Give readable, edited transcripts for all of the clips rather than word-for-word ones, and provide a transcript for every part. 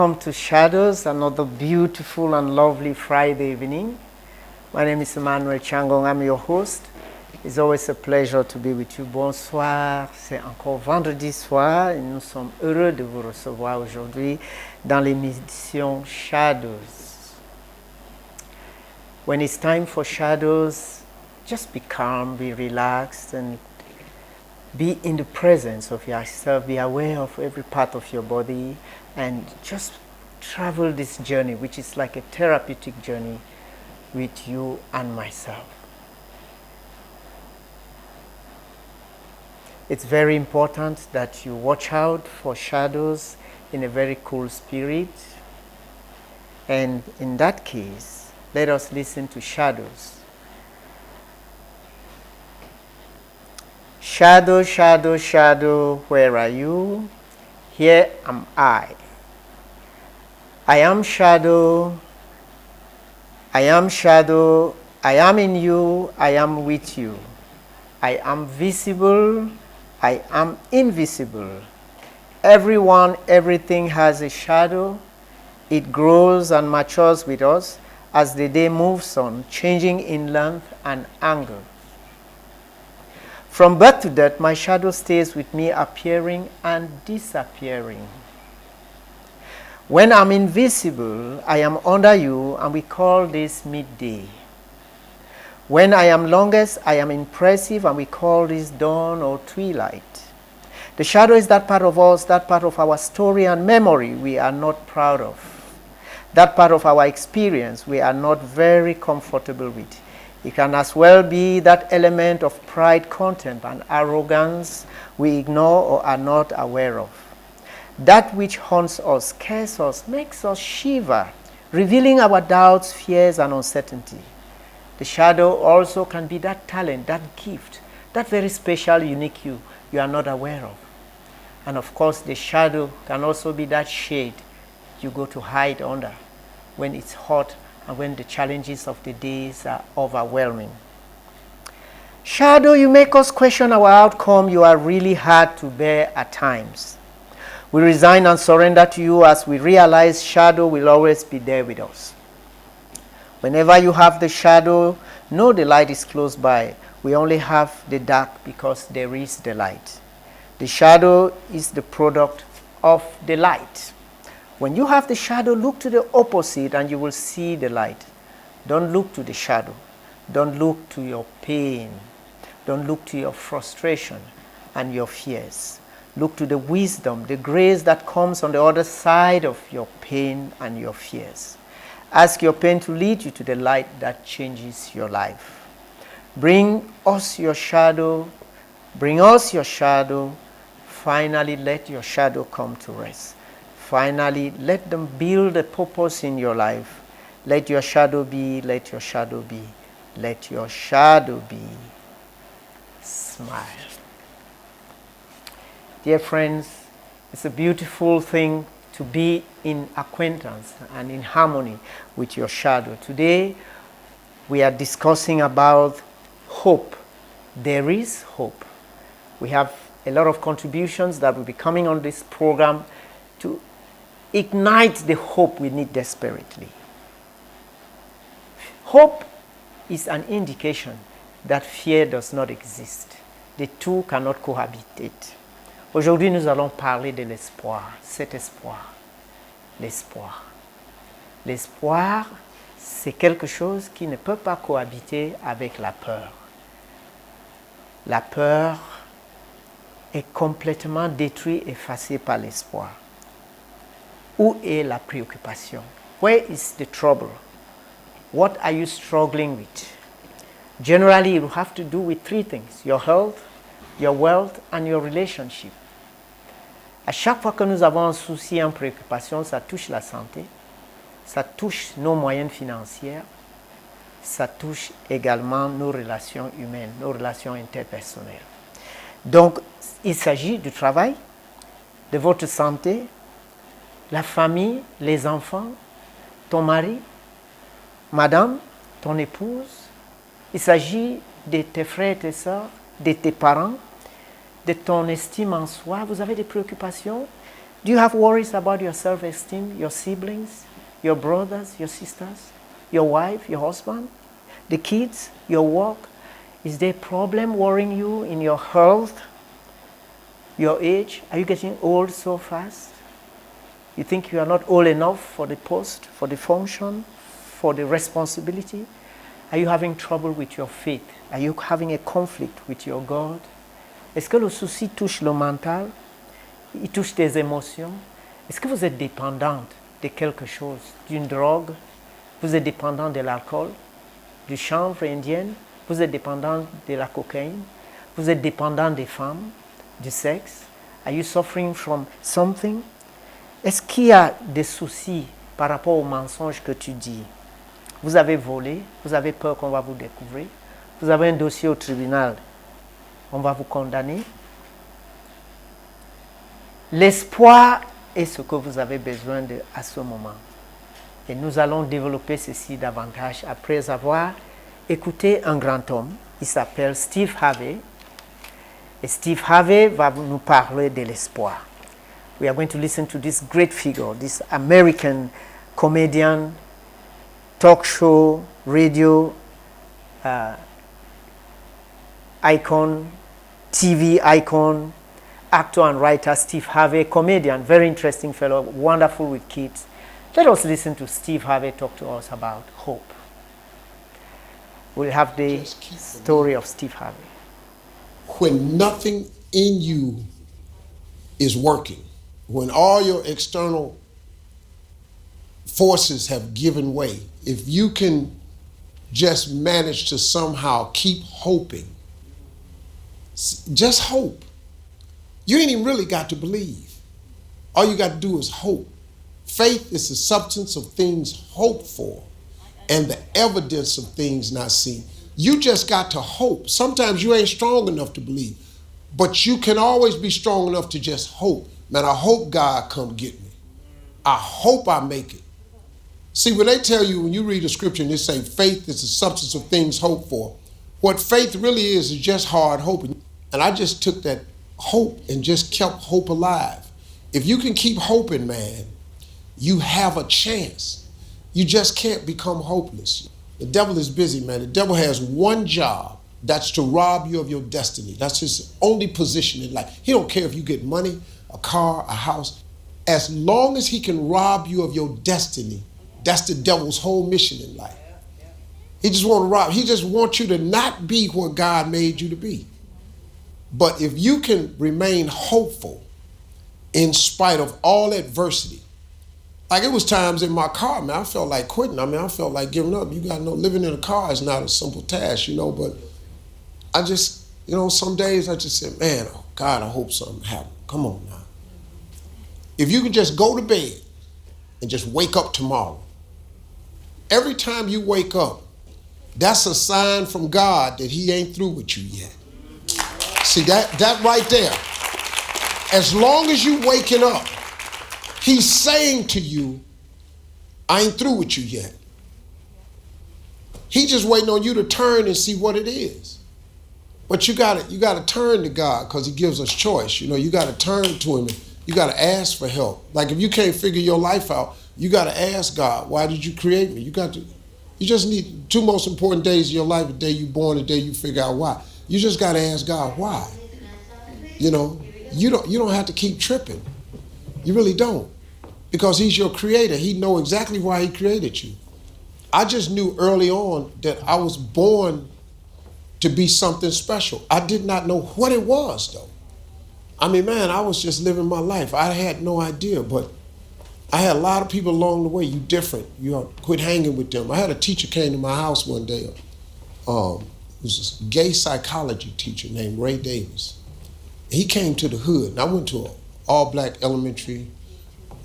Welcome to Shadows, another beautiful and lovely Friday evening. My name is Emmanuel CHIANGONGS, I'm your host. It's always a pleasure to be with you. Bonsoir, c'est encore vendredi soir et nous sommes heureux de vous recevoir aujourd'hui dans l'émission Shadows. When it's time for Shadows, just be calm, be relaxed, and be in the presence of yourself. Be aware of every part of your body and just travel this journey, which is like a therapeutic journey with you and myself. It's very important that you watch out for shadows in a very cool spirit. And in that case, let us listen to shadows. Shadow, shadow, shadow, where are you? Here am I. I am shadow. I am shadow. I am in you. I am with you. I am visible. I am invisible. Everyone, everything has a shadow. It grows and matures with us as the day moves on, changing in length and angle. From birth to death, my shadow stays with me, appearing and disappearing. When I'm invisible, I am under you, and we call this midday. When I am longest, I am impressive, and we call this dawn or twilight. The shadow is that part of us, that part of our story and memory we are not proud of. That part of our experience we are not very comfortable with. It can as well be that element of pride, contempt, and arrogance we ignore or are not aware of. That which haunts us, scares us, makes us shiver, revealing our doubts, fears, and uncertainty. The shadow also can be that talent, that gift, that very special, unique you are not aware of. And of course, the shadow can also be that shade you go to hide under when it's hot and when the challenges of the days are overwhelming. Shadow, you make us question our outcome. You are really hard to bear at times. We resign and surrender to you as we realize shadow will always be there with us. Whenever you have the shadow, know the light is close by. We only have the dark because there is the light. The shadow is the product of the light. When you have the shadow, look to the opposite and you will see the light. Don't look to the shadow. Don't look to your pain. Don't look to your frustration and your fears. Look to the wisdom, the grace that comes on the other side of your pain and your fears. Ask your pain to lead you to the light that changes your life. Bring us your shadow. Bring us your shadow. Finally, let your shadow come to rest. Finally, let them build a purpose in your life. Let your shadow be, let your shadow be, let your shadow be. Smile. Dear friends, it's a beautiful thing to be in acquaintance and in harmony with your shadow. Today, we are discussing about hope. There is hope. We have a lot of contributions that will be coming on this program to ignite the hope we need desperately. Hope is an indication that fear does not exist. The two cannot cohabitate. Aujourd'hui, nous allons parler de l'espoir, cet espoir, l'espoir. L'espoir, c'est quelque chose qui ne peut pas cohabiter avec la peur. La peur est complètement détruite, effacée par l'espoir. Où est la préoccupation? Where is the trouble? What are you struggling with? Generally, it will have to do with three things: your health, your wealth, and your relationship. À chaque fois que nous avons un souci, une préoccupation, ça touche la santé, ça touche nos moyens financiers, ça touche également nos relations humaines, nos relations interpersonnelles. Donc, il s'agit du travail, de votre santé, la famille, les enfants, ton mari, madame, ton épouse. Il s'agit de tes frères et tes sœurs, de tes parents, de ton estime en soi. Vous avez des préoccupations. Do you have worries about your self-esteem, your siblings, your brothers, your sisters, your wife, your husband, the kids, your work? Is there a problem worrying you in your health, your age? Are you getting old so fast? You think you are not old enough for the post, for the function, for the responsibility? Are you having trouble with your faith? Are you having a conflict with your God? Est-ce que le souci touche le mental? Il touche tes émotions? Est-ce que vous êtes dépendante de quelque chose, d'une drogue? Vous êtes dépendant de l'alcool, du chanvre indien? Vous êtes dépendant de la cocaïne? Vous êtes dépendant des femmes, du sexe? Are you suffering from something? Est-ce qu'il y a des soucis par rapport aux mensonges que tu dis? Vous avez volé, vous avez peur qu'on va vous découvrir, vous avez un dossier au tribunal, on va vous condamner. L'espoir est ce que vous avez besoin de à ce moment. Et nous allons développer ceci davantage après avoir écouté un grand homme. Il s'appelle Steve Harvey. Et Steve Harvey va nous parler de l'espoir. We are going to listen to this great figure, this American comedian, talk show, radio icon, TV icon, actor and writer Steve Harvey, comedian, very interesting fellow, wonderful with kids. Let us listen to Steve Harvey talk to us about hope. We'll have the story of Steve Harvey. When nothing in you is working, when all your external forces have given way, if you can just manage to somehow keep hoping, just hope. You ain't even really got to believe. All you got to do is hope. Faith is the substance of things hoped for and the evidence of things not seen. You just got to hope. Sometimes you ain't strong enough to believe, but you can always be strong enough to just hope. Man, I hope God come get me. I hope I make it. See, when they tell you, when you read the scripture and they say faith is the substance of things hoped for, what faith really is just hard hoping. And I just took that hope and just kept hope alive. If you can keep hoping, man, you have a chance. You just can't become hopeless. The devil is busy, man. The devil has one job. That's to rob you of your destiny. That's his only position in life. He don't care if you get money, a car, a house. As long as he can rob you of your destiny, that's the devil's whole mission in life. He just want to rob. He just wants you to not be what God made you to be. But if you can remain hopeful in spite of all adversity, like it was times in my car, man, I felt like quitting. I mean, I felt like giving up. You got to know, living in a car is not a simple task, you know, but I just, you know, some days I just said, man, oh God, I hope something happens. Come on now. If you can just go to bed and just wake up tomorrow, every time you wake up, that's a sign from God that he ain't through with you yet. See, that right there, as long as you waking up, he's saying to you, I ain't through with you yet. He just waiting on you to turn and see what it is. But you gotta turn to God because he gives us choice. You know, you gotta turn to him. You gotta ask for help. Like if you can't figure your life out, you gotta ask God, why did you create me? You just need two most important days of your life, the day you born, the day you figure out why. You just gotta ask God why. You know, you don't have to keep tripping. You really don't. Because he's your creator. He knows exactly why he created you. I just knew early on that I was born to be something special. I did not know what it was though. I mean, man, I was just living my life. I had no idea, but I had a lot of people along the way. You different. You know, quit hanging with them. I had a teacher came to my house one day. It was a gay psychology teacher named Ray Davis. He came to the hood, and I went to an all-black elementary,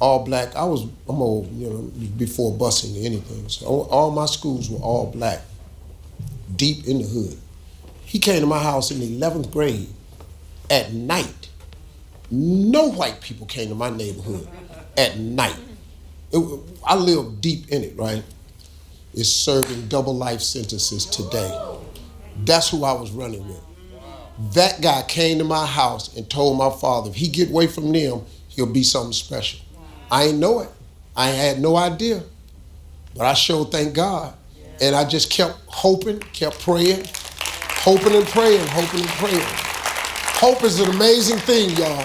all-black. I'm old, you know, before busing or anything. So all my schools were all black, deep in the hood. He came to my house in the 11th grade at night. No white people came to my neighborhood at night. I lived deep in it, right? It's serving double life sentences today. That's who I was running with. That guy came to my house and told my father, if he get away from them, he'll be something special. I ain't know it. I had no idea. But I sure thank God. And I just kept hoping, kept praying, hoping and praying, hoping and praying. Hope is an amazing thing, y'all.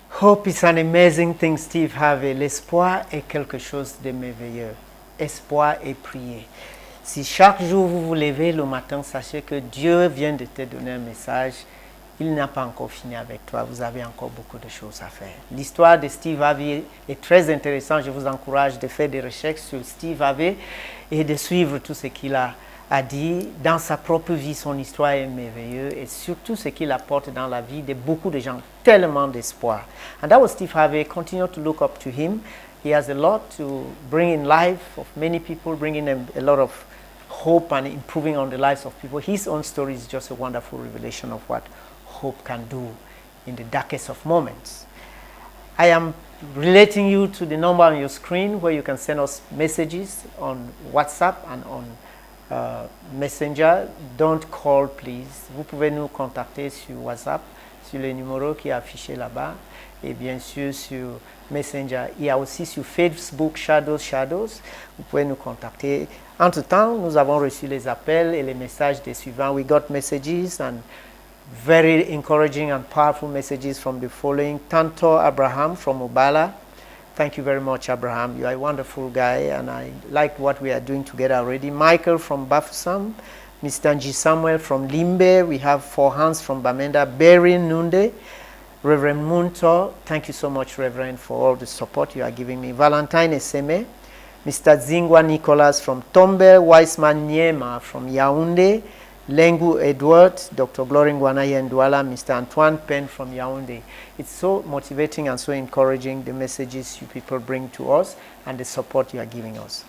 Hope is an amazing thing, Steve Harvey. L'espoir est quelque chose de merveilleux. Espoir et prier. Si chaque jour vous vous levez le matin, sachez que Dieu vient de te donner un message. Il n'a pas encore fini avec toi. Vous avez encore beaucoup de choses à faire. L'histoire de Steve Harvey est très intéressante. Je vous encourage de faire des recherches sur Steve Harvey et de suivre tout ce qu'il a dit. Dans sa propre vie, son histoire est merveilleuse et surtout ce qu'il apporte dans la vie de beaucoup de gens. Tellement d'espoir. And that was Steve Harvey. Continue to look up to him. He has a lot to bring in life of many people, bringing them a lot of hope and improving on the lives of people. His own story is just a wonderful revelation of what hope can do in the darkest of moments. I am relating you to the number on your screen where you can send us messages on WhatsApp and on Messenger. Don't call, please. Vous pouvez nous contacter sur WhatsApp, sur le numéro qui est affiché là-bas, et bien sûr sur Messenger. Il y a aussi sur Facebook Shadows. Vous pouvez nous contacter. Entre-temps, nous avons reçu les appels et les messages des suivants. We got messages and very encouraging and powerful messages from the following. Tanto Abraham from Obala. Thank you very much, Abraham. You are a wonderful guy, and I like what we are doing together already. Michael from Bafusam. Mr. Nji Samuel from Limbe. We have Four Hands from Bamenda. Berry Nunde. Reverend Munto. Thank you so much, Reverend, for all the support you are giving me. Valentine Eseme. Mr. Zingwa Nicholas from Tombe. Wiseman Nyema from Yaoundé. Lengu Edward, Dr. Glory Ngwanaye Ndwala, Mr. Antoine Penn from Yaoundé. It's so motivating and so encouraging, the messages you people bring to us and the support you are giving us.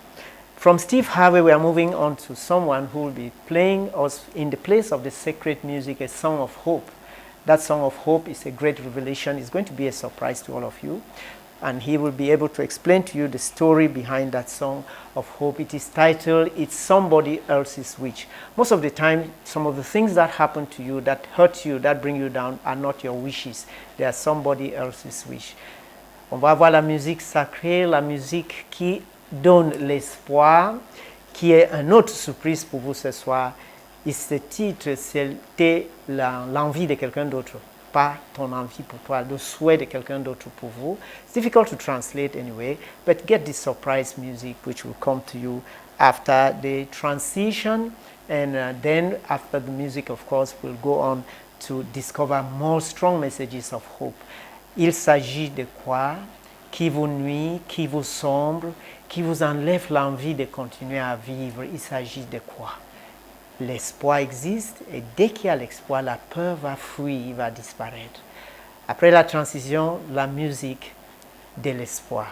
From Steve Harvey, we are moving on to someone who will be playing us in the place of the sacred music, a song of hope. That song of hope is a great revelation. It's going to be a surprise to all of you. And he will be able to explain to you the story behind that song of hope. It is titled, It's Somebody Else's Wish. Most of the time, some of the things that happen to you, that hurt you, that bring you down, are not your wishes. They are somebody else's wish. On va voir la musique sacrée, la musique qui donne l'espoir, qui est une autre surprise pour vous ce soir. Et ce titre, c'était l'envie de quelqu'un d'autre. Pas ton envie pour toi, le souhait de quelqu'un d'autre pour vous. It's difficult to translate anyway, but get this surprise music which will come to you after the transition, and then after the music, of course, we'll go on to discover more strong messages of hope. Il s'agit de quoi? Qui vous nuit, qui vous sombre, qui vous enlève l'envie de continuer à vivre. Il s'agit de quoi? L'espoir existe et dès qu'il y a l'espoir, la peur va fuir, va disparaître. Après la transition, la musique de l'espoir.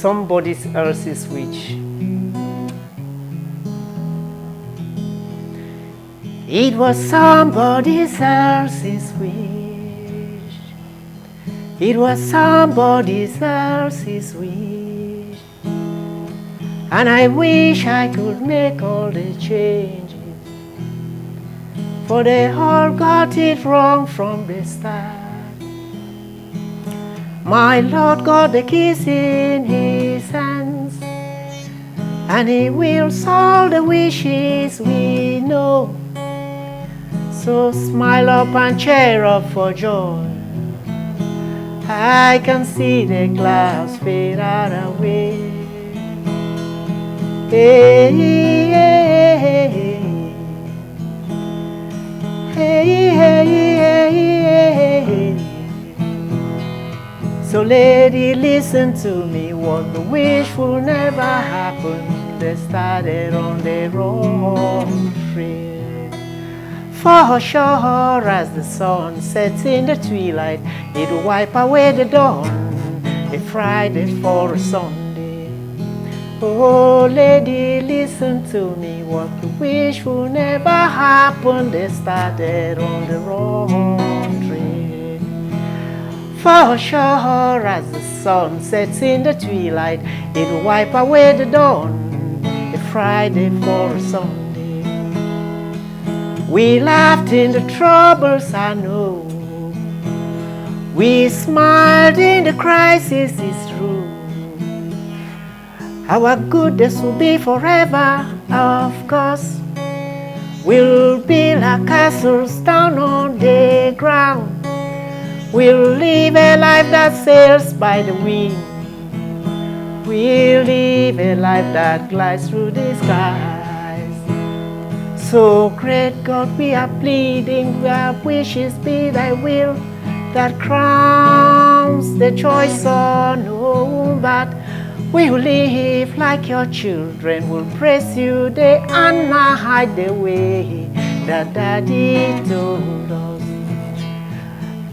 Somebody else's wish. It was somebody else's wish. It was somebody else's wish. And I wish I could make all the changes, for they all got it wrong from the start. My Lord got the keys in his hands, and he wills all the wishes we know. So smile up and cheer up for joy. I can see the clouds fade out away. Hey, hey, hey, hey, hey, hey. So lady, listen to me, what the wish will never happen. They started on the wrong trail. For sure, as the sun sets in the twilight, it'll wipe away the dawn, a Friday for a Sunday. Oh, lady, listen to me, what the wish will never happen. They started on the wrong trail. For sure, as the sun sets in the twilight, it'll wipe away the dawn, a Friday for a Sunday. We laughed in the troubles, I know. We smiled in the crisis, it's true. Our goodness will be forever, of course. We'll build our castles down on the ground. We'll live a life that sails by the wind. We'll live a life that glides through the skies. So great God, we are pleading, our wishes be thy will, that crowns the choice unknown. But we'll live like your children, we'll praise you day and night the way that Daddy told us.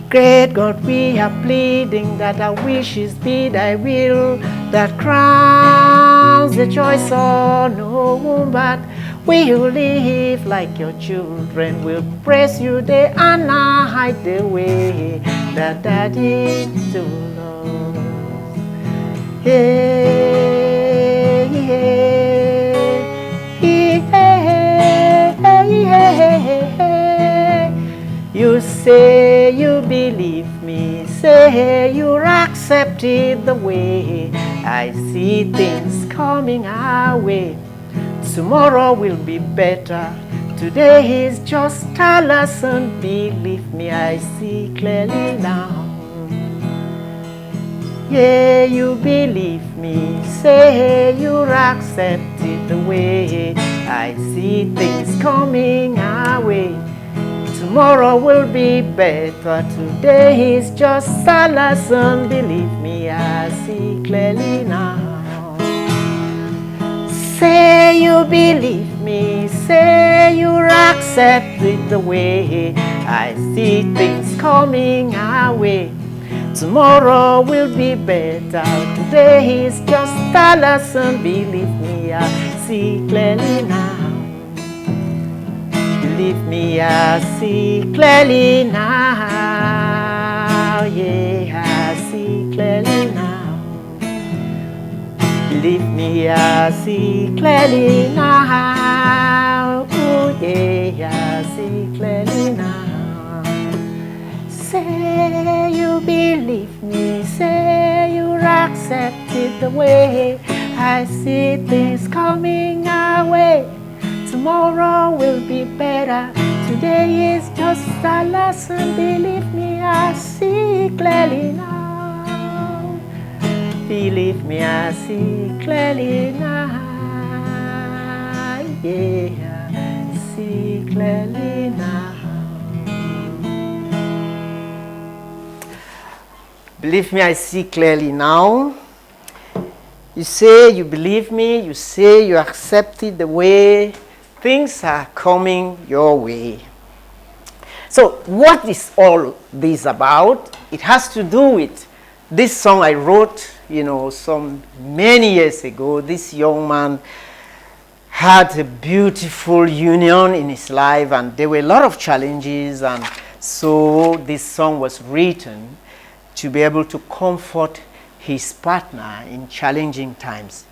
Great God, we are pleading that our wishes be thy will, that crowns the choice unknown. But we'll live like your children, we'll praise you day and night the way that Daddy told us. Hey, hey, hey, hey, hey. You say you believe me, say you're accepted the way I see things coming our way. Tomorrow will be better. Today is just a lesson. Believe me, I see clearly now. Yeah, you believe me. Say you're accepted the way I see things coming our way. Tomorrow will be better. Today is just a lesson. Believe me, I see clearly now. Say you believe me, say you're accepted the way I see things coming our way. Tomorrow will be better. Today is just a lesson. Believe me, I see clearly now. Believe me, I see clearly now. Yeah, I see clearly now. Believe me, I see clearly now. Oh yeah, I see clearly now. Say you believe me, say you're accepted the way I see things coming our way. Tomorrow will be better. Today is just a lesson. Believe me, I see clearly now. Believe me, I see clearly now. Yeah, I see clearly now. Believe me, I see clearly now. You say you believe me, you say you accepted the way things are coming your way. So what is all this about? It has to do with this song I wrote, some many years ago. This young man had a beautiful union in his life, and there were a lot of challenges, and so this song was written to be able to comfort his partner in challenging times.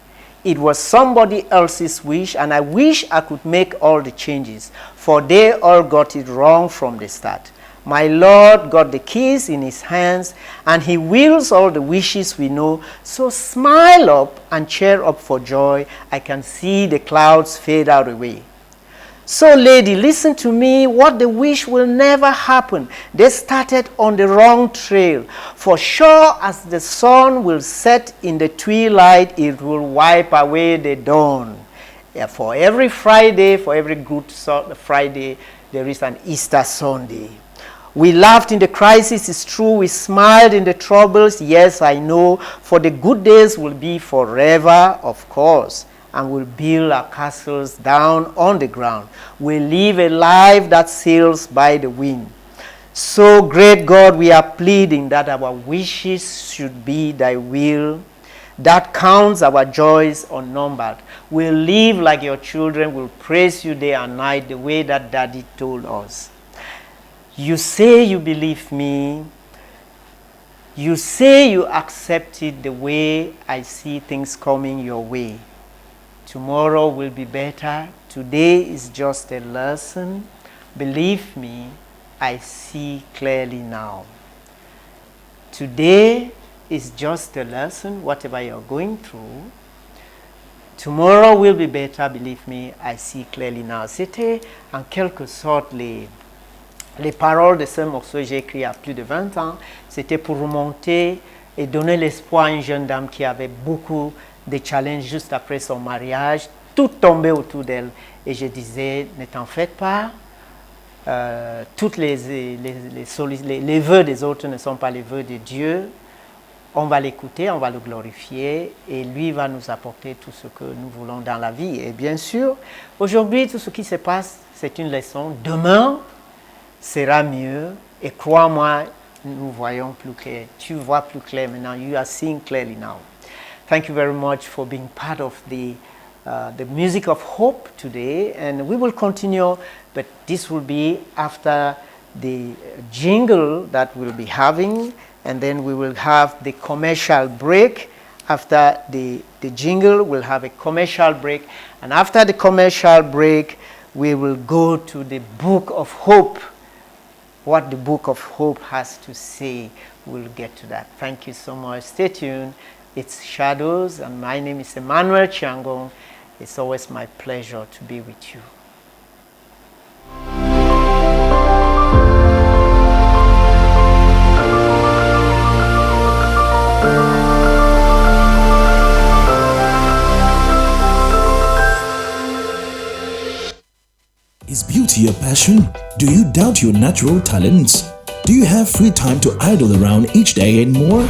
it was somebody else's wish, and I wish I could make all the changes, for they all got it wrong from the start. My Lord got the keys in his hands, and he wills all the wishes we know. So smile up and cheer up for joy. I can see the clouds fade out away. So, lady, listen to me. What the wish will never happen. They started on the wrong trail. For sure as the sun will set in the twilight, it will wipe away the dawn. Yeah, for every Friday, for every Good Friday, there is an Easter Sunday. We laughed in the crisis, it's true. We smiled in the troubles, yes, I know. For the good days will be forever, of course. And we'll build our castles down on the ground. We'll live a life that sails by the wind. So, great God, we are pleading that our wishes should be thy will. That counts our joys unnumbered. We'll live like your children. We'll praise you day and night the way that Daddy told us. You say you believe me. You say you accepted the way I see things coming your way. Tomorrow will be better. Today is just a lesson. Believe me, I see clearly now. Today is just a lesson, whatever you're going through. Tomorrow will be better, believe me, I see clearly now. C'était en quelque sorte les paroles de ce morceau que j'ai écrit il y a plus de 20 ans. C'était pour remonter et donner l'espoir à une jeune dame qui avait beaucoup de challenges juste après son mariage. Tout tombait autour d'elle. Et je disais, ne t'en faites pas. Toutes les vœux des autres ne sont pas les vœux de Dieu. On va l'écouter, on va le glorifier. Et lui va nous apporter tout ce que nous voulons dans la vie. Et bien sûr, aujourd'hui, tout ce qui se passe, c'est une leçon. Demain sera mieux, et crois-moi, nous voyons plus clair. Tu vois plus clair maintenant. You are seeing clearly now. Thank you very much for being part of the music of hope today, and we will continue, but this will be after the jingle that we'll be having, and then we will have the commercial break. After the jingle, we'll have a commercial break, and after the commercial break, we will go to the book of hope. What the book of hope has to say, we'll get to that. Thank you so much. Stay tuned. It's Shadows, and my name is Emmanuel Chiangong. It's always my pleasure to be with you. Is beauty your passion? Do you doubt your natural talents? Do you have free time to idle around each day and more?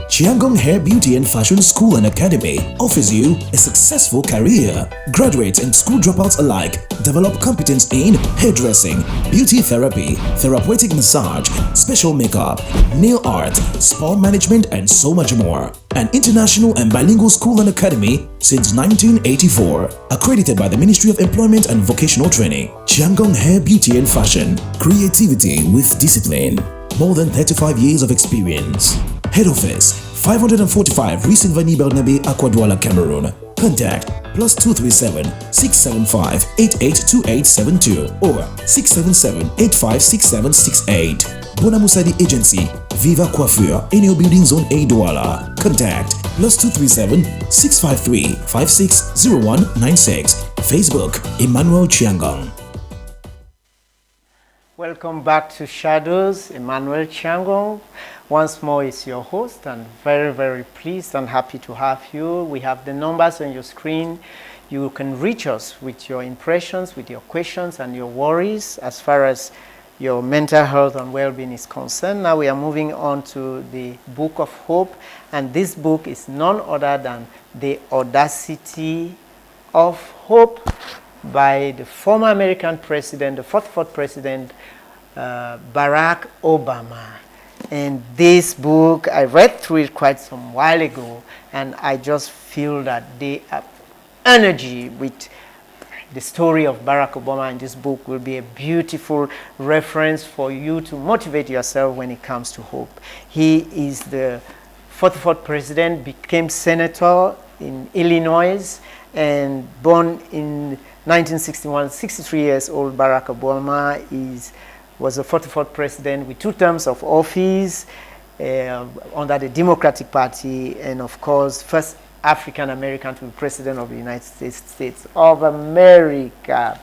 Chiangong Hair Beauty and Fashion School and Academy offers you a successful career. Graduates and school dropouts alike develop competence in hairdressing, beauty therapy, therapeutic massage, special makeup, nail art, spa management, and so much more. An international and bilingual school and academy since 1984. Accredited by the Ministry of Employment and Vocational Training. Chiangong Hair Beauty and Fashion. Creativity with discipline. More than 35 years of experience. Head Office 545 Rue Sylvanie Bernabe, Aquadouala, Cameroon. Contact +237 675 882872 or 677 856768. Bonamoussadi Agency, Viva Coiffure, Enio Building Zone A, Douala. Contact +237 653 560196. Facebook, Emmanuel Chiangong. Welcome back to Shadows, Emmanuel Chiangong. Once more, it's your host, and very, very pleased and happy to have you. We have the numbers on your screen. You can reach us with your impressions, with your questions and your worries as far as your mental health and well-being is concerned. Now we are moving on to the Book of Hope, and this book is none other than The Audacity of Hope by the former American president, the 44th president, Barack Obama. And this book, I read through it quite some while ago, and I just feel that the energy with the story of Barack Obama in this book will be a beautiful reference for you to motivate yourself when it comes to hope. He is the 44th president, became senator in Illinois and born in 1961, 63 years old. Barack Obama was the 44th president with 2 terms of office under the Democratic Party, and of course, first African American to be president of the United States of America.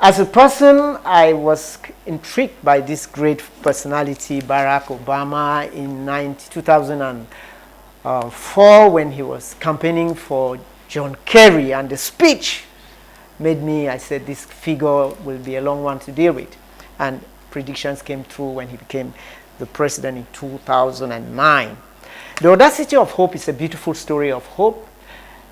As a person, I was intrigued by this great personality, Barack Obama, in 2004 when he was campaigning for John Kerry, and the speech made me, I said, this figure will be a long one to deal with. And predictions came true when he became the president in 2009. The Audacity of Hope is a beautiful story of hope.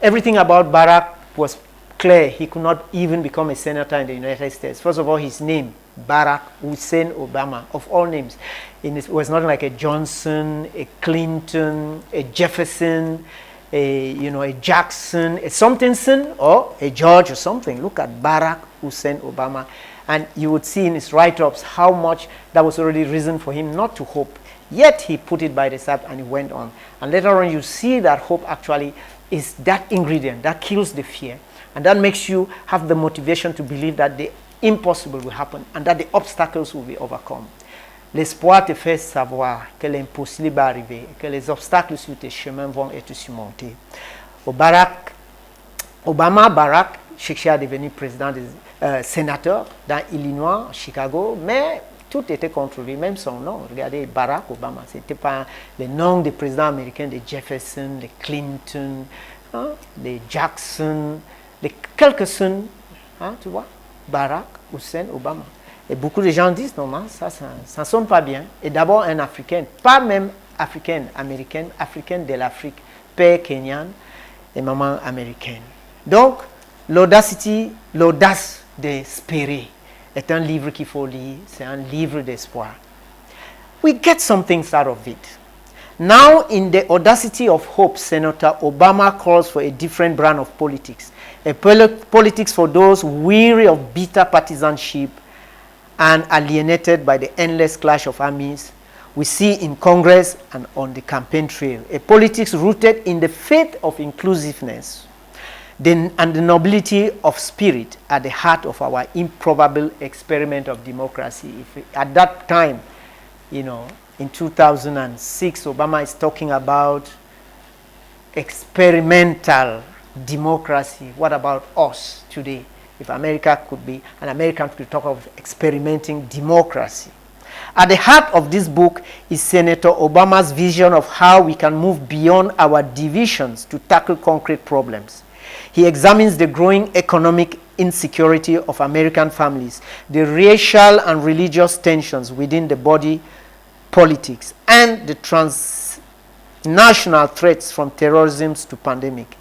Everything about Barack was clear. He could not even become a senator in the United States. First of all, his name, Barack Hussein Obama, of all names. It was not like a Johnson, a Clinton, a Jefferson, a Jackson, a somethingson, or a George or something. Look at Barack Hussein Obama. And you would see in his write-ups how much that was already reason for him not to hope. Yet he put it by the side and he went on. And later on you see that hope actually is that ingredient that kills the fear. And that makes you have the motivation to believe that the impossible will happen and that the obstacles will be overcome. L'espoir te fait savoir que l'impossible va arriver et que les obstacles sur tes chemins vont être surmontés. Barack cherchait à devenir président sénateur dans Illinois, Chicago, mais tout était contre lui, même son nom. Regardez, Barack Obama, ce n'était pas le nom des présidents américains, de Jefferson, de Clinton, de Jackson, de quelques-uns, tu vois, Barack Hussein Obama. Et beaucoup de gens disent, non, ça ne sonne pas bien. Et d'abord un Africain, pas même africaine, américaine, africaine de l'Afrique, père kenyan et maman américaine. Donc, l'audace d'espérer est un livre qu'il faut lire, c'est un livre d'espoir. We get some things out of it. Now, in the Audacity of Hope, Senator Obama calls for a different brand of politics, a politics for those weary of bitter partisanship and alienated by the endless clash of armies we see in Congress and on the campaign trail, a politics rooted in the faith of inclusiveness and the nobility of spirit at the heart of our improbable experiment of democracy. At that time, in 2006, Obama is talking about experimental democracy. What about us today? If America could be, an American could talk of experimenting democracy. At the heart of this book is Senator Obama's vision of how we can move beyond our divisions to tackle concrete problems. He examines the growing economic insecurity of American families, the racial and religious tensions within the body politics, and the transnational threats from terrorism to pandemic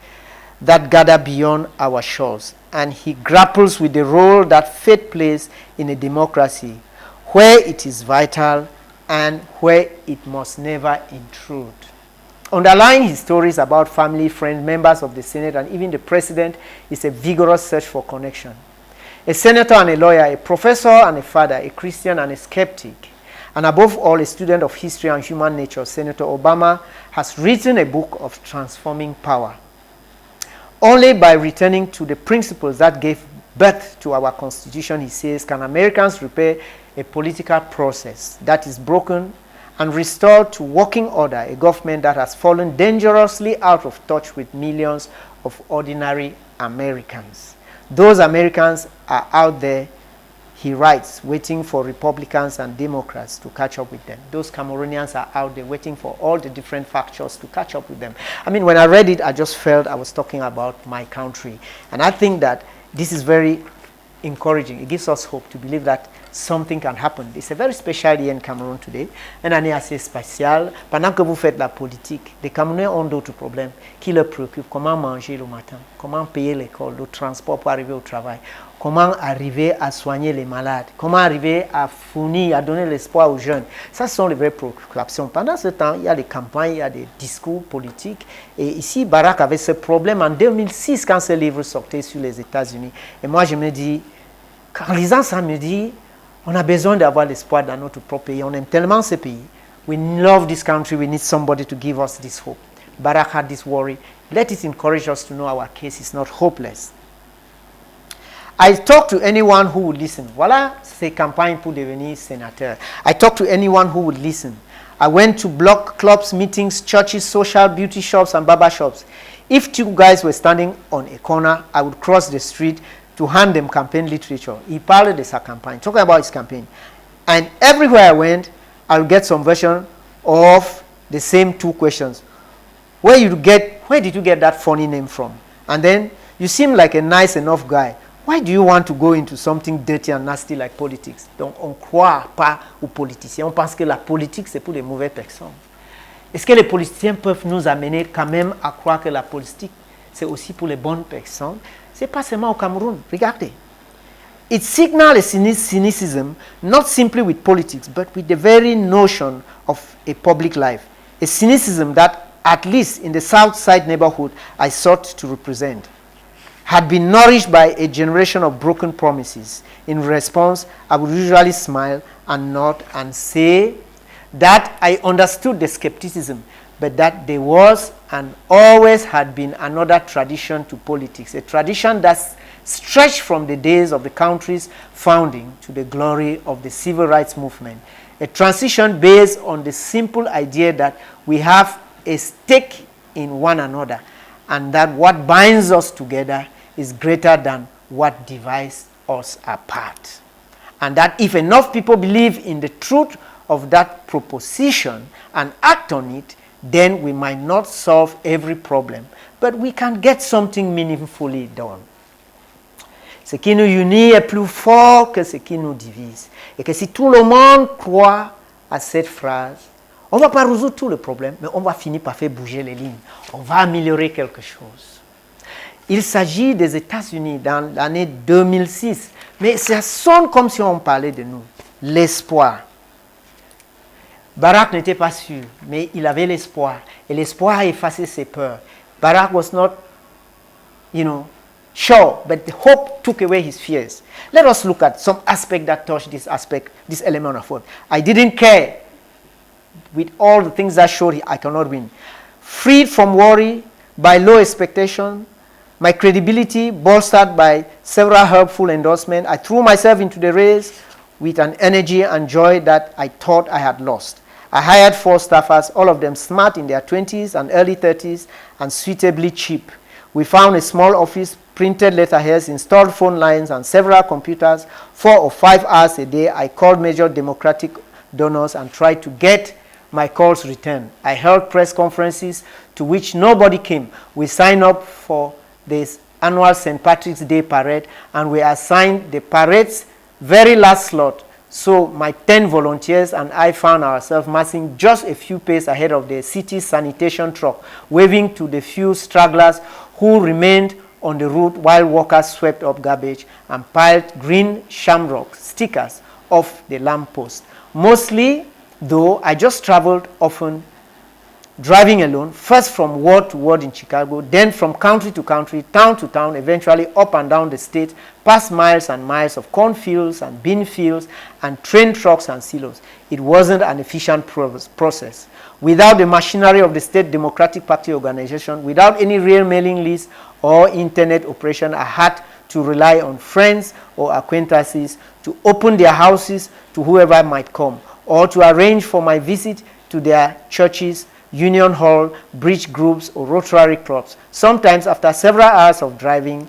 that gather beyond our shores. And he grapples with the role that faith plays in a democracy, where it is vital and where it must never intrude. Underlying his stories about family, friends, members of the Senate, and even the president is a vigorous search for connection. A senator and a lawyer, a professor and a father, a Christian and a skeptic, and above all, a student of history and human nature, Senator Obama has written a book of transforming power. Only by returning to the principles that gave birth to our Constitution, he says, can Americans repair a political process that is broken and restore to working order a government that has fallen dangerously out of touch with millions of ordinary Americans. Those Americans are out there, he writes, waiting for Republicans and Democrats to catch up with them. Those Cameroonians are out there waiting for all the different factions to catch up with them. I mean, when I read it, I just felt I was talking about my country. And I think that this is very encouraging. It gives us hope to believe that something can happen. It's a very special year in Cameroon today, une année assez spéciale. Pendant que vous faites la politique, les Camerounais ont d'autres problèmes qui leur préoccupent. Comment manger le matin, comment payer l'école, le transport pour arriver au travail, comment arriver à soigner les malades, comment arriver à fournir, à donner l'espoir aux jeunes. Ça, ce sont les vraies préoccupations. Pendant ce temps, il y a des campagnes, il y a des discours politiques. Et ici, Barack avait ce problème en 2006 quand ce livre sortait sur les États-Unis. Et moi, je me dis, en lisant ça, me dit, on a besoin d'avoir l'espoir dans notre propre pays. On aime tellement ce pays. We love this country. We need somebody to give us this hope. Barak had this worry. Let it encourage us to know our case is not hopeless. I talk to anyone who would listen. Voilà, c'est campagne pour devenir sénateur. I talk to anyone who would listen. I went to block clubs, meetings, churches, social beauty shops, and barber shops. If two guys were standing on a corner, I would cross the street to hand them campaign literature. He parled de sa campagne, talking about his campaign. And everywhere I went, I would get some version of the same two questions. Where did you get that funny name from? And then, you seem like a nice enough guy. Why do you want to go into something dirty and nasty like politics? Donc, on ne croit pas aux politiciens. On pense que la politique, c'est pour les mauvaises personnes. Est-ce que les politiciens peuvent nous amener quand même à croire que la politique, c'est aussi pour les bonnes personnes? C'est pas seulement au Cameroun. Regardez. It signals a cynicism, not simply with politics, but with the very notion of a public life. A cynicism that, at least in the South Side neighborhood, I sought to represent. Had been nourished by a generation of broken promises. In response, I would usually smile and nod and say that I understood the skepticism, but that there was and always had been another tradition to politics, a tradition that stretched from the days of the country's founding to the glory of the civil rights movement, a transition based on the simple idea that we have a stake in one another, and that what binds us together is greater than what divides us apart. And that if enough people believe in the truth of that proposition and act on it, then we might not solve every problem, but we can get something meaningfully done. Ce qui nous unit est plus fort que ce qui nous divise. Et que si tout le monde croit à cette phrase, on ne va pas résoudre tous les problèmes, mais on va finir par faire bouger les lignes. On va améliorer quelque chose. Il s'agit des États-Unis dans l'année 2006, mais ça sonne comme si on parlait de nous. L'espoir. Barak n'était pas sûr, mais il avait l'espoir. Et l'espoir a effacé ses peurs. Barak was not, sure, but the hope took away his fears. Let us look at some aspect that touched this element of hope. I didn't care with all the things that showed I cannot win. Freed from worry by low expectation, my credibility bolstered by several helpful endorsements, I threw myself into the race with an energy and joy that I thought I had lost. I hired 4 staffers, all of them smart in their 20s and early 30s and suitably cheap. We found a small office, printed letterheads, installed phone lines and several computers. 4 or 5 hours a day, I called major Democratic donors and tried to get my calls returned. I held press conferences to which nobody came. We signed up for this annual St. Patrick's Day parade, and we assigned the parade's very last slot. So my 10 volunteers and I found ourselves massing just a few paces ahead of the city's sanitation truck, waving to the few stragglers who remained on the route while workers swept up garbage and piled green shamrock stickers off the lamppost. Mostly, though, I just traveled often, driving alone, first from ward to ward in Chicago, then from country to country, town to town, eventually up and down the state, past miles and miles of cornfields and bean fields and train trucks and silos. It wasn't an efficient process. Without the machinery of the State Democratic Party organization, without any real mailing list or internet operation, I had to rely on friends or acquaintances to open their houses to whoever might come, or to arrange for my visit to their churches, union hall, bridge groups, or Rotary clubs. Sometimes after several hours of driving,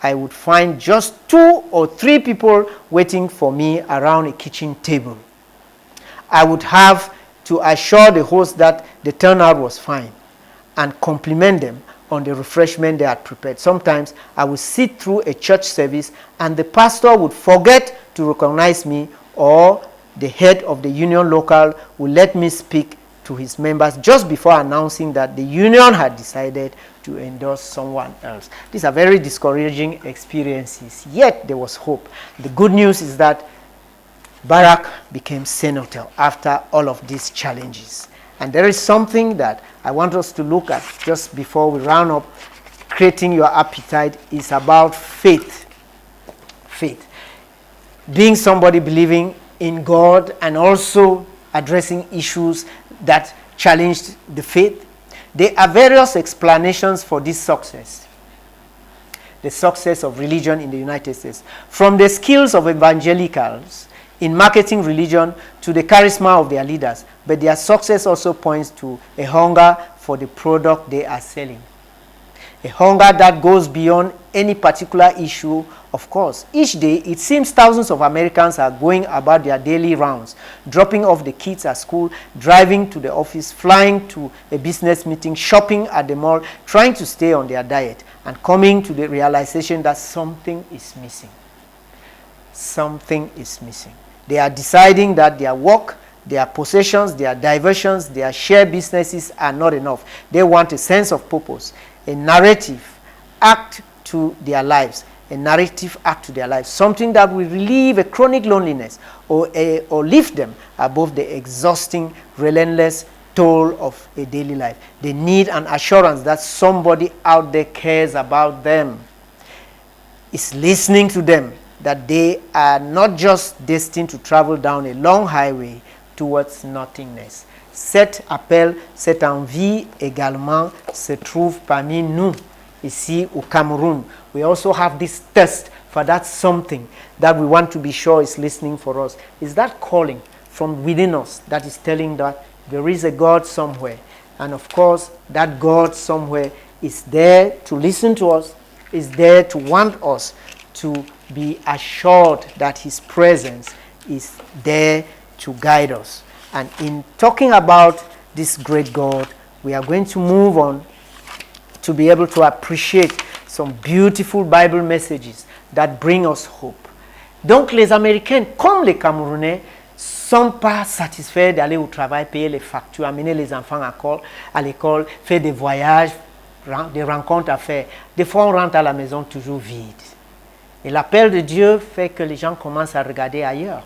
I would find just 2 or 3 people waiting for me around a kitchen table. I would have to assure the host that the turnout was fine and compliment them on the refreshment they had prepared. Sometimes I would sit through a church service and the pastor would forget to recognize me, or the head of the union local would let me speak to his members just before announcing that the union had decided to endorse someone else. These are very discouraging experiences, yet there was hope. The good news is that Barak became senator after all of these challenges. And there is something that I want us to look at just before we round up. Creating your appetite is about faith. Faith. Being somebody believing in God and also addressing issues that challenged the faith. There are various explanations for this success. The success of religion in the United States. From the skills of evangelicals in marketing religion to the charisma of their leaders. But their success also points to a hunger for the product they are selling. A hunger that goes beyond any particular issue, of course. Each day, it seems thousands of Americans are going about their daily rounds, dropping off the kids at school, driving to the office, flying to a business meeting, shopping at the mall, trying to stay on their diet, and coming to the realization that something is missing. Something is missing. They are deciding that their work, their possessions, their diversions, their shared businesses are not enough. They want a sense of purpose, a narrative act to their lives, something that will relieve a chronic loneliness or lift them above the exhausting, relentless toll of a daily life. They need an assurance that somebody out there cares about them, is listening to them, that they are not just destined to travel down a long highway towards nothingness. Cet appel, cette envie également se trouve parmi nous, ici au Cameroon. We also have this thirst for that something that we want to be sure is listening for us. Is that calling from within us that is telling that there is a God somewhere. And of course, that God somewhere is there to listen to us, is there to want us to be assured that his presence is there to guide us. And in talking about this great God, we are going to move on to be able to appreciate some beautiful Bible messages that bring us hope. Donc les Américains, comme les Camerounais, sont pas satisfaits d'aller au travail, payer les factures, amener les enfants à l'école, faire des voyages, des rencontres à faire. Des fois, on rentre à la maison toujours vide. Et l'appel de Dieu fait que les gens commencent à regarder ailleurs.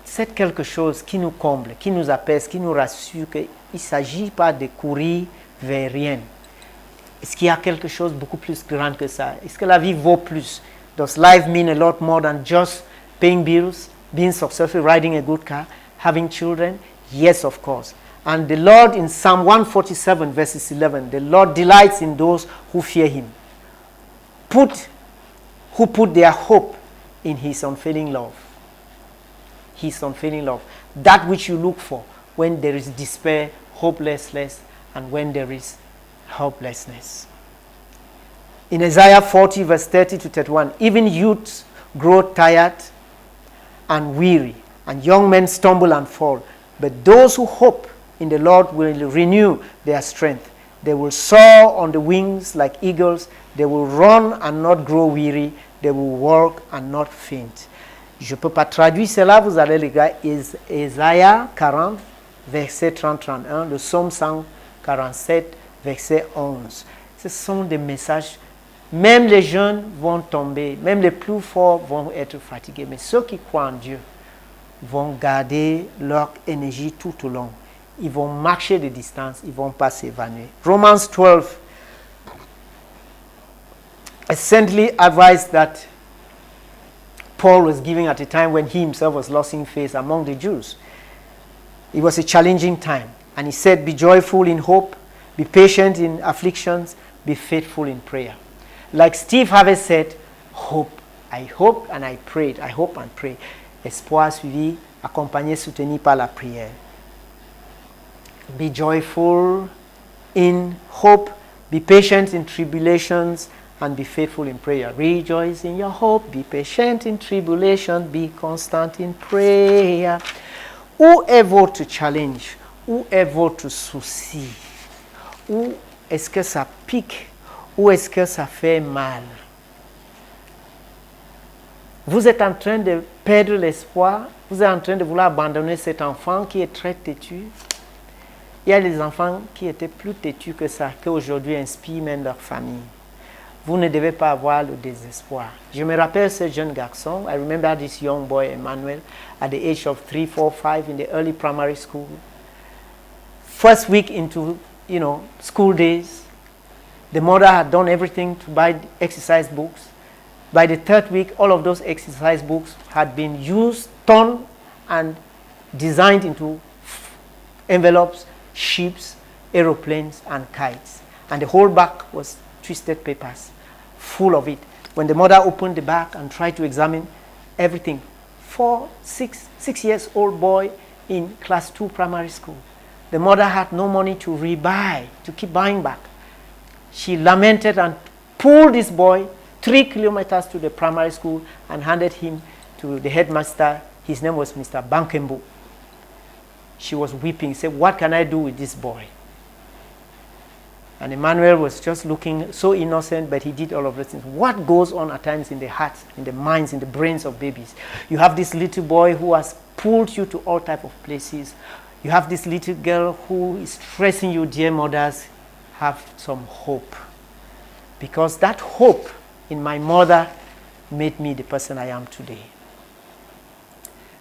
C'est quelque chose qui nous comble, qui nous apaise, qui nous rassure qu'il ne s'agit pas de courir vers rien. Est-ce qu'il y a quelque chose beaucoup plus grand que ça? Est-ce que la vie vaut plus? Does life mean a lot more than just paying bills, being successful, riding a good car, having children? Yes, of course. And the Lord in Psalm 147 verses 11, the Lord delights in those who fear him, who put their hope in his unfailing love. His unfailing love. That which you look for when there is despair, hopelessness, and when there is helplessness. In Isaiah 40 verse 30 to 31, even youths grow tired and weary, and young men stumble and fall. But those who hope in the Lord will renew their strength. They will soar on the wings like eagles. They will run and not grow weary. They will walk and not faint. Je ne peux pas traduire cela, vous allez les gars, Isaïe 40, verset 30-31, le psaume 147, verset 11. Ce sont des messages, même les jeunes vont tomber, même les plus forts vont être fatigués, mais ceux qui croient en Dieu vont garder leur énergie tout au long. Ils vont marcher des distances, ils ne vont pas s'évanouir. Romans 12 essentially advised that Paul was giving at a time when he himself was losing faith among the Jews. It was a challenging time. And he said, be joyful in hope, be patient in afflictions, be faithful in prayer. Like Steve Harvey said, hope. I hope and I prayed. I hope and pray. Espoir suivi, accompagné, soutenu par la prière. Be joyful in hope, be patient in tribulations, and be faithful in prayer. Rejoice in your hope, be patient in tribulation, be constant in prayer. Où est votre challenge? Où est votre souci? Où est-ce que ça pique? Où est-ce que ça fait mal? Vous êtes en train de perdre l'espoir? Vous êtes en train de vouloir abandonner cet enfant qui est très têtu? Il y a des enfants qui étaient plus têtus que ça, qui aujourd'hui inspirent même leur famille. Vous ne devez pas avoir le désespoir. Je me rappelle ce jeune garçon. I remember this young boy, Emmanuel, at the age of 3, 4, 5 in the early primary school. First week into, school days, the mother had done everything to buy exercise books. By the third week, all of those exercise books had been used, torn, and designed into envelopes, sheets, aeroplanes and kites. And the whole back was twisted papers, full of it. When the mother opened the back and tried to examine everything, 6 years old boy in class 2 primary school. The mother had no money to rebuy, to keep buying back. She lamented and pulled this boy 3 kilometers to the primary school and handed him to the headmaster. His name was Mr. Bankembo. She was weeping, said, "What can I do with this boy?" And Emmanuel was just looking so innocent, but he did all of those things. What goes on at times in the hearts, in the minds, in the brains of babies? You have this little boy who has pulled you to all types of places. You have this little girl who is stressing you, dear mothers, have some hope. Because that hope in my mother made me the person I am today.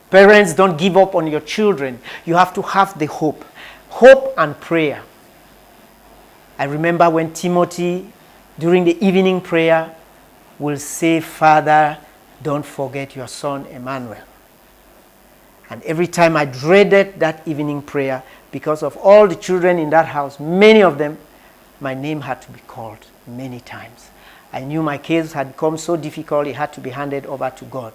Parents, don't give up on your children. You have to have the hope. Hope and prayer. I remember when Timothy, during the evening prayer, will say, "Father, don't forget your son Emmanuel." And every time I dreaded that evening prayer because of all the children in that house, many of them, my name had to be called many times. I knew my case had become so difficult, it had to be handed over to God.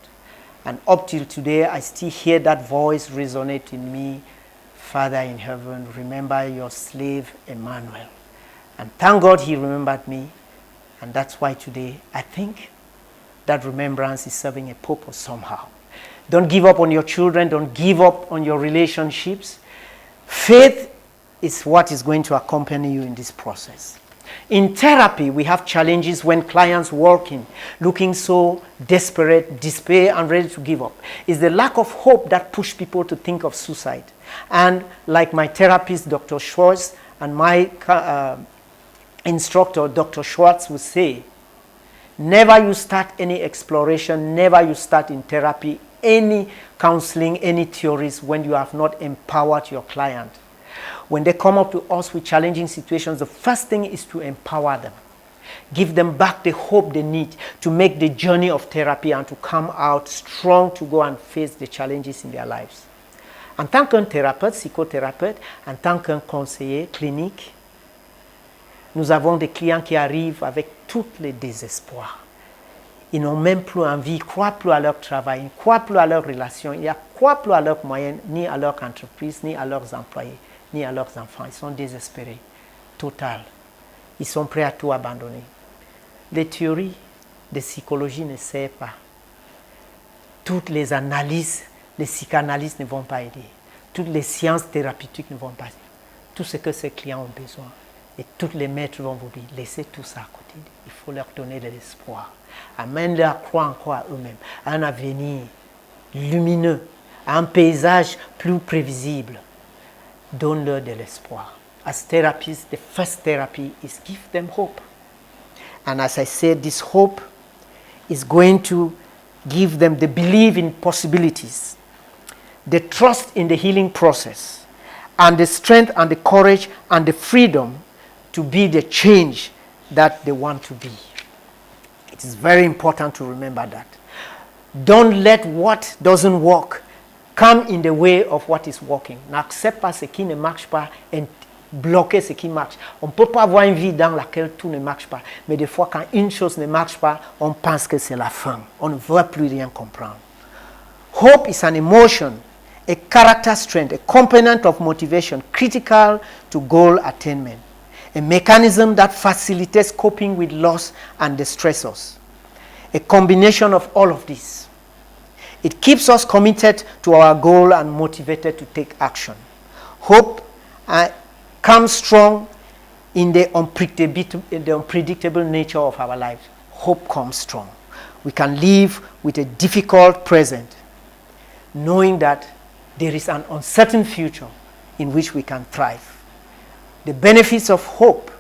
And up till today, I still hear that voice resonate in me. "Father in heaven, remember your slave Emmanuel." And thank God he remembered me. And that's why today I think that remembrance is serving a purpose somehow. Don't give up on your children. Don't give up on your relationships. Faith is what is going to accompany you in this process. In therapy, we have challenges when clients walk in looking so desperate, despair, and ready to give up. It's the lack of hope that pushes people to think of suicide. And like my therapist, Dr. Schwartz, and my instructor, Dr. Schwartz, would say, never you start any exploration, never you start in therapy, any counseling, any theories when you have not empowered your client. When they come up to us with challenging situations, the first thing is to empower them. Give them back the hope they need to make the journey of therapy and to come out strong to go and face the challenges in their lives. En tant qu'un thérapeute, psychothérapeute, en tant qu'un conseiller clinique, nous avons des clients qui arrivent avec tous les désespoirs. Ils n'ont même plus envie, ils ne croient plus à leur travail, ils ne croient plus à leurs relations, ils ne croient plus à leurs moyens, ni à leur entreprise, ni à leurs employés, ni à leurs enfants. Ils sont désespérés, total. Ils sont prêts à tout abandonner. Les théories de psychologie ne servent pas. Toutes les analyses, les psychanalystes ne vont pas aider. Toutes les sciences thérapeutiques ne vont pas aider. Tout ce que ces clients ont besoin. Et tous les maîtres vont vous dire, laissez tout ça à côté. Il faut leur donner de l'espoir. Amène-les à croire encore à eux-mêmes, à un avenir lumineux, à un paysage plus prévisible. Donne-leur de l'espoir. As therapists, the first therapy is give them hope. And as I said, this hope is going to give them the belief in possibilities, the trust in the healing process, and the strength and the courage and the freedom to be the change that they want to be. It is very important to remember that. Don't let what doesn't work come in the way of what is working. N'accepte pas ce qui ne marche pas et bloquer ce qui marche. On ne peut pas avoir une vie dans laquelle tout ne marche pas. Mais des fois, quand une chose ne marche pas, on pense que c'est la fin. On ne veut plus rien comprendre. Hope is an emotion, a character strength, a component of motivation critical to goal attainment. A mechanism that facilitates coping with loss and the stressors. A combination of all of this. It keeps us committed to our goal and motivated to take action. Hope comes strong in the unpredictable nature of our lives. Hope comes strong. We can live with a difficult present, knowing that there is an uncertain future in which we can thrive. The benefits of hope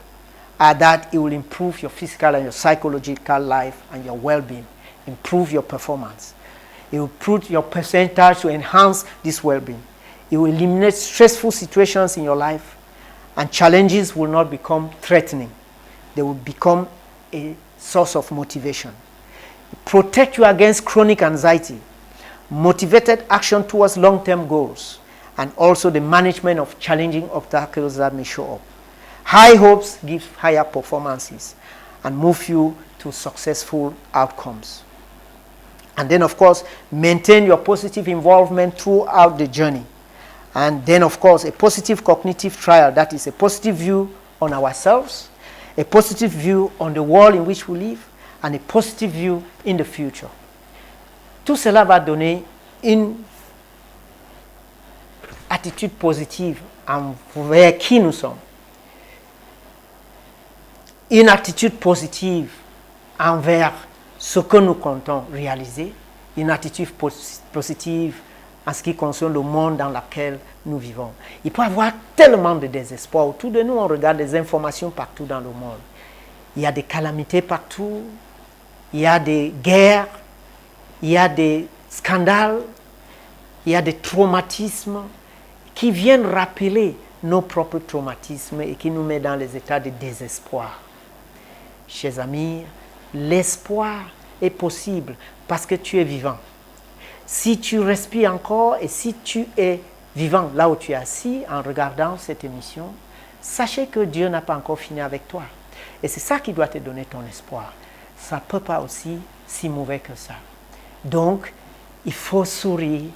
are that it will improve your physical and your psychological life and your well-being, improve your performance. It will improve your percentage to enhance this well-being. It will eliminate stressful situations in your life, and challenges will not become threatening. They will become a source of motivation. Protect you against chronic anxiety, motivated action towards long-term goals, and also the management of challenging obstacles that may show up. High hopes give higher performances and move you to successful outcomes. And then, of course, maintain your positive involvement throughout the journey. And then, of course, a positive cognitive trial, that is a positive view on ourselves, a positive view on the world in which we live, and a positive view in the future. Tout cela va donner une attitude positive envers qui nous sommes. Une attitude positive envers ce que nous comptons réaliser. Une attitude positive en ce qui concerne le monde dans lequel nous vivons. Il peut y avoir tellement de désespoir. Autour de nous, on regarde des informations partout dans le monde. Il y a des calamités partout. Il y a des guerres. Il y a des scandales. Il y a des traumatismes qui viennent rappeler nos propres traumatismes et qui nous mettent dans les états de désespoir. Chers amis, l'espoir est possible parce que tu es vivant. Si tu respires encore et si tu es vivant là où tu es assis en regardant cette émission, sachez que Dieu n'a pas encore fini avec toi. Et c'est ça qui doit te donner ton espoir. Ça ne peut pas aussi si mauvais que ça. Donc, il faut sourire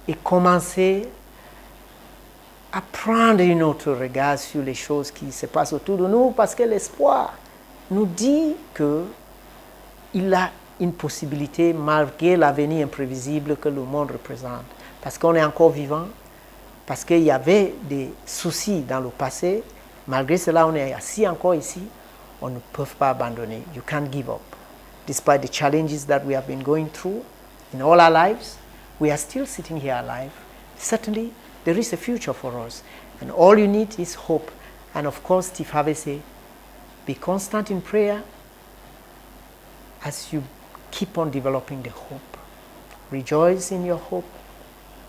et commencer à prendre un autre regard sur les choses qui se passent autour de nous parce que l'espoir nous dit qu'il a une possibilité malgré l'avenir imprévisible que le monde représente. Parce qu'on est encore vivant, parce qu'il y avait des soucis dans le passé, malgré cela on est assis encore ici, on ne peut pas abandonner. You can't give up. Despite the challenges that we have been going through in all our lives, we are still sitting here alive. Certainly, there is a future for us. And all you need is hope. And of course, Steve Harvey said, be constant in prayer as you keep on developing the hope. Rejoice in your hope.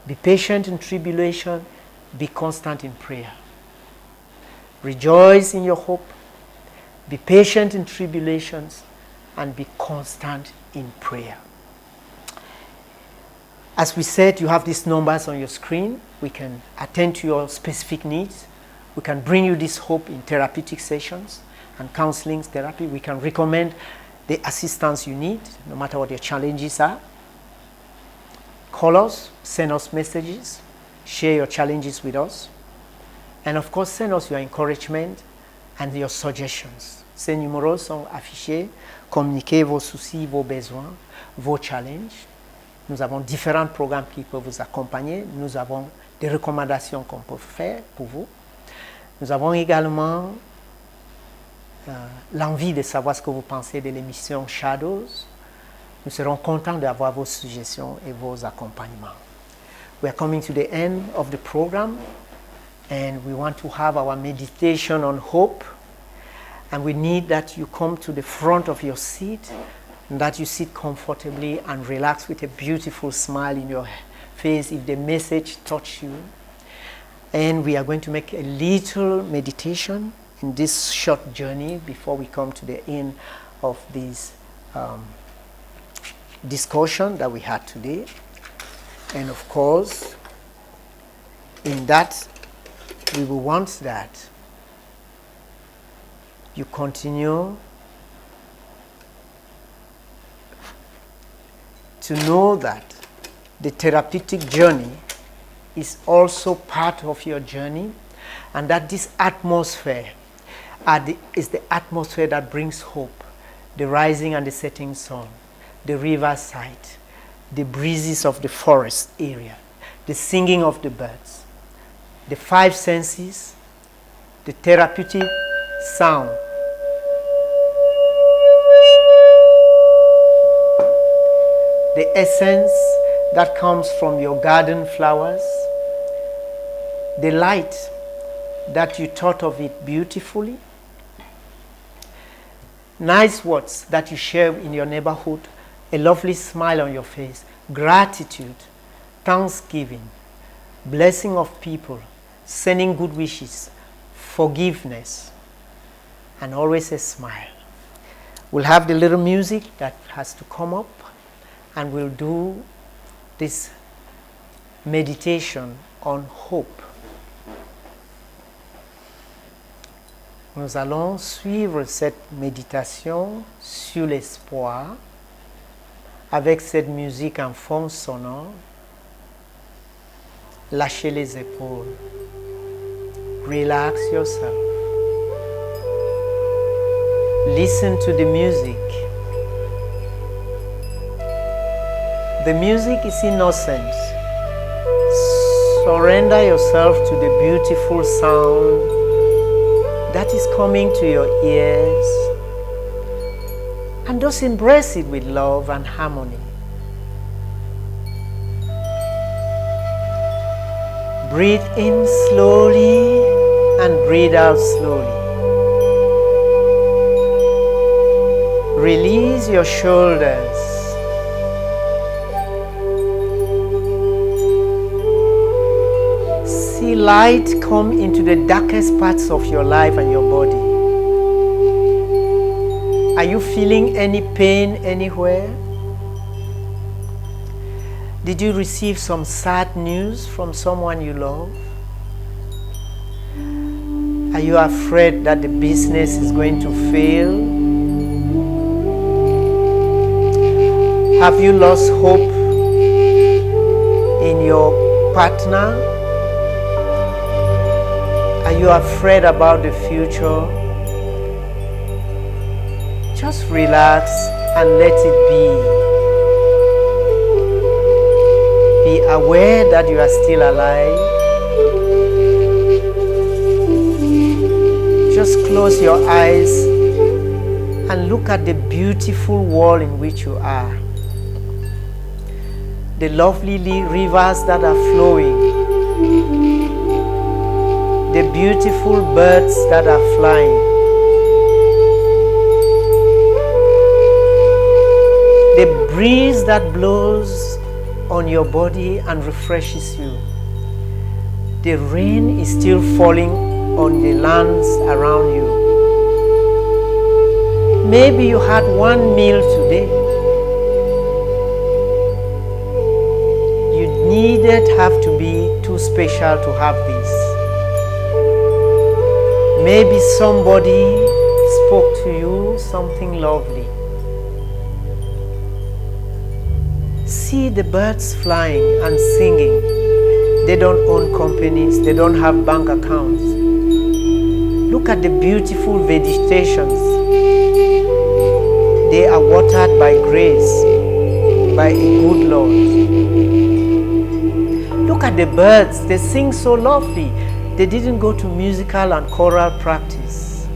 Be patient in tribulation. Be constant in prayer. Rejoice in your hope. Be patient in tribulations. And be constant in prayer. As we said, you have these numbers on your screen. We can attend to your specific needs. We can bring you this hope in therapeutic sessions and counseling therapy. We can recommend the assistance you need, no matter what your challenges are. Call us, send us messages, share your challenges with us. And of course, send us your encouragement and your suggestions. Ces numéros sont affichés. Communiquez vos soucis, vos besoins, vos challenges. Nous avons différents programmes qui peuvent vous accompagner. Nous avons des recommandations qu'on peut faire pour vous. Nous avons également l'envie de savoir ce que vous pensez de l'émission Shadows. Nous serons contents d'avoir vos suggestions et vos accompagnements. We are coming to the end of the program and we want to have our meditation on hope. And we need that you come to the front of your seat and that you sit comfortably and relax with a beautiful smile in your face if the message touched you. And we are going to make a little meditation in this short journey before we come to the end of this discussion that we had today. And of course, in that, we will want that you continue to know that the therapeutic journey is also part of your journey, and that this atmosphere is the atmosphere that brings hope, the rising and the setting sun, the riverside, the breezes of the forest area, the singing of the birds, the five senses, the therapeutic sound, the essence that comes from your garden flowers, the light that you thought of it beautifully, nice words that you share in your neighborhood, a lovely smile on your face, gratitude, thanksgiving, blessing of people, sending good wishes, forgiveness, and always a smile. We'll have the little music that has to come up, and we'll do this meditation on hope. Nous allons suivre cette méditation sur l'espoir avec cette musique en fond sonore. Lâchez les épaules. Relax yourself. Listen to the music. The music is innocent. Surrender yourself to the beautiful sound that is coming to your ears, and just embrace it with love and harmony. Breathe in slowly and breathe out slowly. Release your shoulders. See light come into the darkest parts of your life and your body. Are you feeling any pain anywhere? Did you receive some sad news from someone you love? Are you afraid that the business is going to fail? Have you lost hope in your partner? Are you afraid about the future? Just relax and let it be. Be aware that you are still alive. Just close your eyes and look at the beautiful world in which you are. The lovely rivers that are flowing. The beautiful birds that are flying. The breeze that blows on your body and refreshes you. The rain is still falling on the lands around you. Maybe you had one meal today. You needn't have to be too special to have this. Maybe somebody spoke to you something lovely. See the birds flying and singing. They don't own companies, they don't have bank accounts. Look at the beautiful vegetations. They are watered by grace, by a good Lord. Look at the birds, they sing so lovely. They didn't go to musical and choral practice.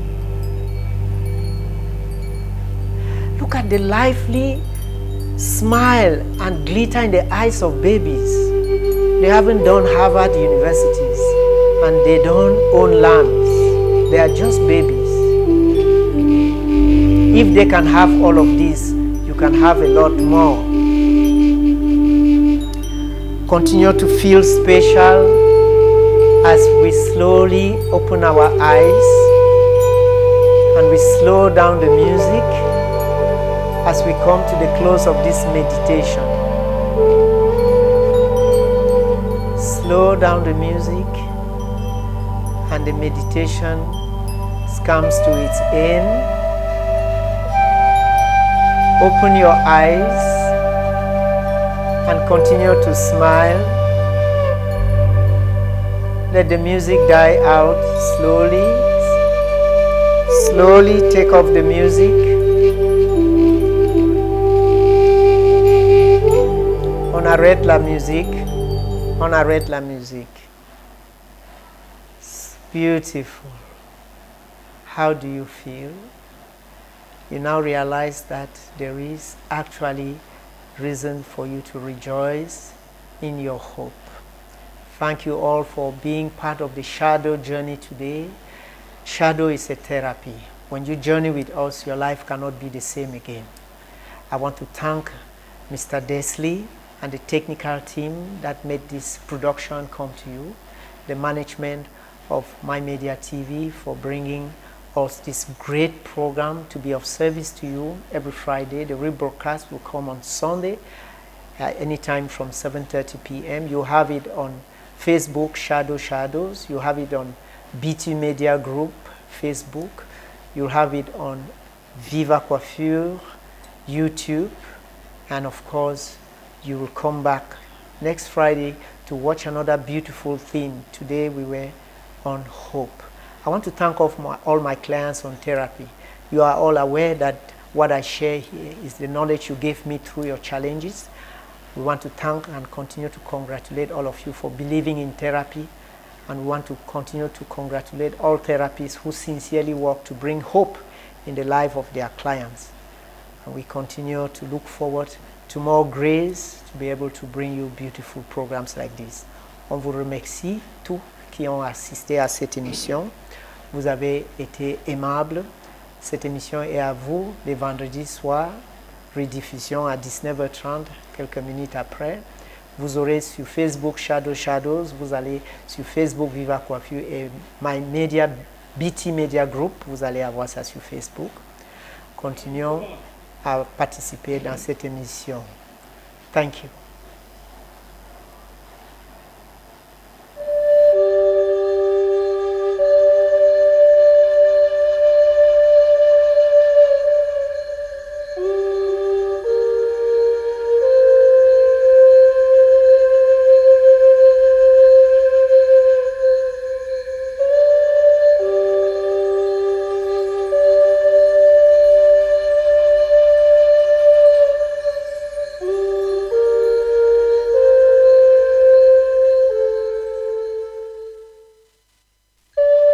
Look at the lively smile and glitter in the eyes of babies. They haven't done Harvard universities and they don't own lands. They are just babies. If they can have all of this, you can have a lot more. Continue to feel special as we slowly open our eyes and we slow down the music as we come to the close of this meditation. Slow down the music and the meditation comes to its end. Open your eyes and continue to smile. Let the music die out slowly. Slowly take off the music. On arrête la musique. On arrête la musique. It's beautiful. How do you feel? You now realize that there is actually reason for you to rejoice in your hope. Thank you all for being part of the shadow journey today. Shadow is a therapy. When you journey with us, your life cannot be the same again. I want to thank Mr. Desley and the technical team that made this production come to you, the management of My Media TV for bringing us this great program to be of service to you every Friday. The rebroadcast will come on Sunday, anytime from 7:30 p.m. You have it on Facebook, Shadows. You have it on BT Media Group, Facebook. You'll have it on Viva Coiffure, YouTube, and of course, you will come back next Friday to watch another beautiful theme. Today we were on hope. I want to thank all my clients on therapy. You are all aware that what I share here is the knowledge you gave me through your challenges. We want to thank and continue to congratulate all of you for believing in therapy, and we want to continue to congratulate all therapists who sincerely work to bring hope in the life of their clients. And we continue to look forward to more grace to be able to bring you beautiful programs like this. On vous remercie tous qui ont assisté à cette émission. Vous avez été aimables. Cette émission est à vous les vendredis soirs, rediffusion à 19h30, quelques minutes après. Vous aurez sur Facebook Shadows, vous allez sur Facebook Viva Coiffure et My Media, BT Media Group, vous allez avoir ça sur Facebook. Continuons à participer dans cette émission. Thank you.